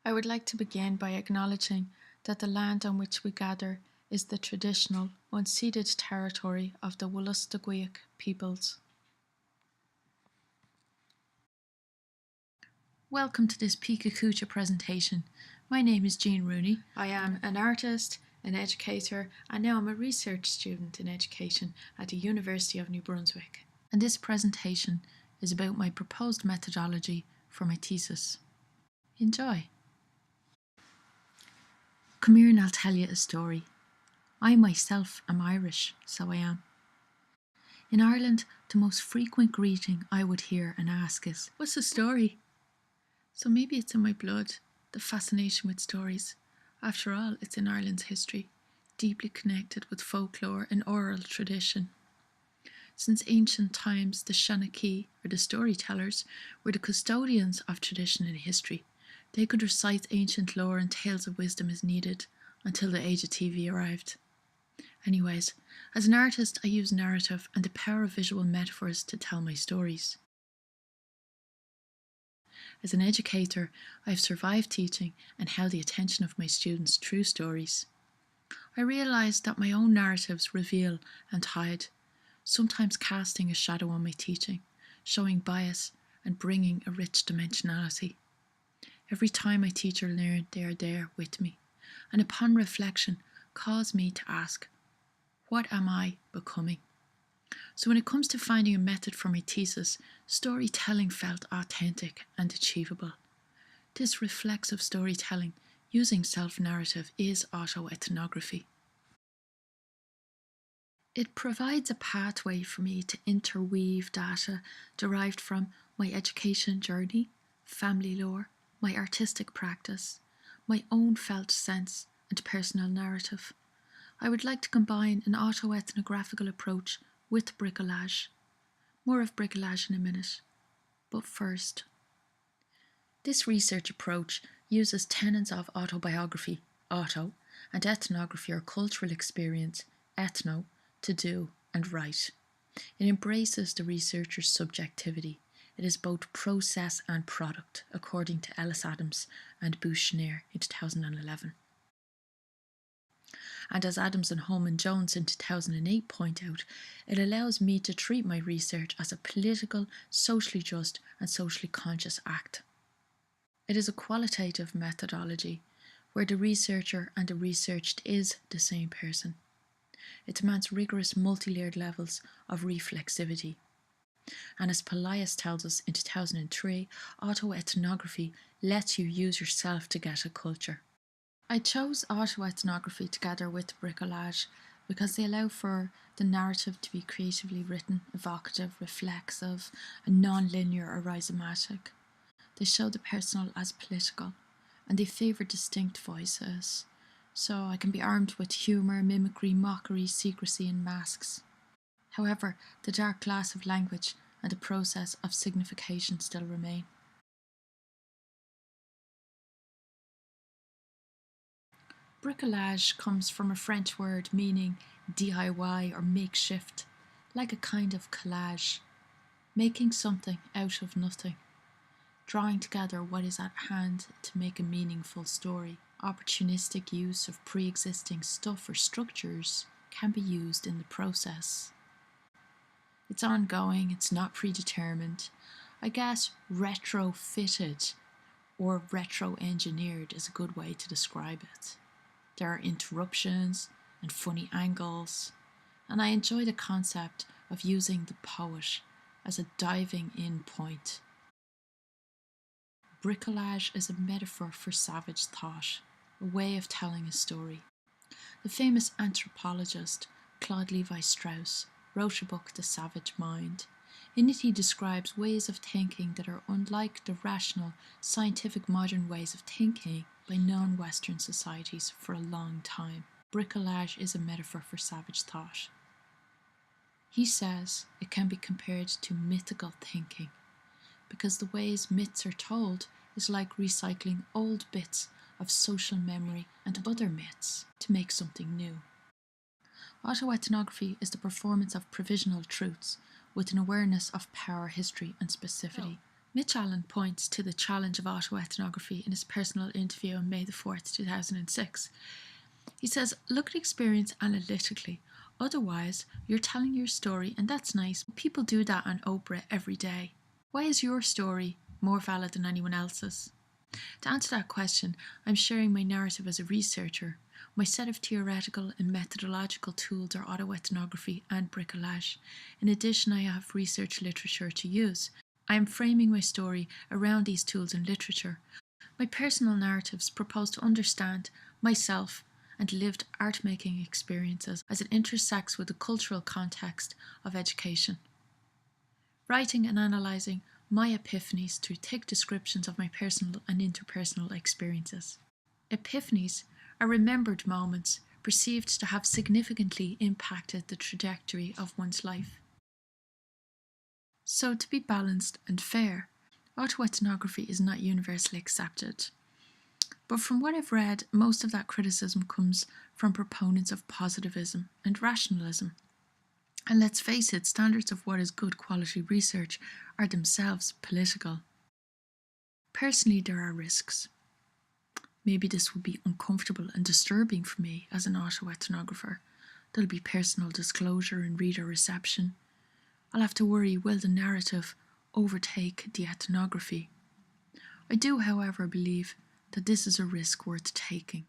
I would like to begin by acknowledging that the land on which we gather is the traditional, unceded territory of the Wolastoqiyik peoples. Welcome to this Peca Kucha presentation. My name is Jean Rooney. I am an artist, an educator, and now I'm a research student in education at the University of New Brunswick. And this presentation is about my proposed methodology for my thesis. Enjoy! Come here and I'll tell you a story. I myself am Irish, so I am. In Ireland, the most frequent greeting I would hear and ask is, "What's the story?" So maybe it's in my blood, the fascination with stories. After all, it's in Ireland's history, deeply connected with folklore and oral tradition. Since ancient times, the Shanachie, or the storytellers, were the custodians of tradition and history. They could recite ancient lore and tales of wisdom as needed, until the age of TV arrived. Anyways, as an artist, I use narrative and the power of visual metaphors to tell my stories. As an educator, I have survived teaching and held the attention of my students through stories. I realised that my own narratives reveal and hide, sometimes casting a shadow on my teaching, showing bias and bringing a rich dimensionality. Every time I teach or learn, they are there with me, and upon reflection, cause me to ask, what am I becoming? So when it comes to finding a method for my thesis, storytelling felt authentic and achievable. This reflexive storytelling, using self-narrative, is autoethnography. It provides a pathway for me to interweave data derived from my education journey, family lore, my artistic practice, my own felt sense and personal narrative. I would like to combine an autoethnographical approach with bricolage. More of bricolage in a minute. But first, this research approach uses tenets of autobiography, auto, and ethnography or cultural experience, ethno, to do and write. It embraces the researcher's subjectivity. It is both process and product, according to Ellis Adams and Bouchner in 2011. And as Adams and Holman Jones in 2008 point out, it allows me to treat my research as a political, socially just and socially conscious act. It is a qualitative methodology where the researcher and the researched is the same person. It demands rigorous multi-layered levels of reflexivity. And as Polias tells us in 2003, autoethnography lets you use yourself to get a culture. I chose autoethnography together with bricolage because they allow for the narrative to be creatively written, evocative, reflexive, and non-linear or rhizomatic. They show the personal as political, and they favour distinct voices, so I can be armed with humour, mimicry, mockery, secrecy and masks. However, the dark glass of language and the process of signification still remain. Bricolage comes from a French word meaning DIY or makeshift, like a kind of collage, making something out of nothing, drawing together what is at hand to make a meaningful story. Opportunistic use of pre-existing stuff or structures can be used in the process. It's ongoing, it's not predetermined. I guess retrofitted or retro-engineered is a good way to describe it. There are interruptions and funny angles, and I enjoy the concept of using the poet as a diving in point. Bricolage is a metaphor for savage thought, a way of telling a story. The famous anthropologist Claude Lévi-Strauss wrote a book, The Savage Mind. In it he describes ways of thinking that are unlike the rational, scientific modern ways of thinking by non-Western societies for a long time. Bricolage is a metaphor for savage thought. He says it can be compared to mythical thinking, because the ways myths are told is like recycling old bits of social memory and other myths to make something new. Autoethnography is the performance of provisional truths with an awareness of power, history and specificity. Mitch Allen points to the challenge of autoethnography in his personal interview on May the 4th, 2006. He says, look at experience analytically. Otherwise, you're telling your story, and that's nice. People do that on Oprah every day. Why is your story more valid than anyone else's? To answer that question, I'm sharing my narrative as a researcher. My set of theoretical and methodological tools are autoethnography and bricolage. In addition, I have research literature to use. I am framing my story around these tools and literature. My personal narratives propose to understand myself and lived art-making experiences as it intersects with the cultural context of education. Writing and analysing my epiphanies through thick descriptions of my personal and interpersonal experiences. Epiphanies are remembered moments perceived to have significantly impacted the trajectory of one's life. So, to be balanced and fair, autoethnography is not universally accepted. But from what I've read, most of that criticism comes from proponents of positivism and rationalism. And let's face it, standards of what is good quality research are themselves political. Personally, there are risks. Maybe this will be uncomfortable and disturbing for me as an autoethnographer. There'll be personal disclosure and reader reception. I'll have to worry, will the narrative overtake the ethnography? I do, however, believe that this is a risk worth taking.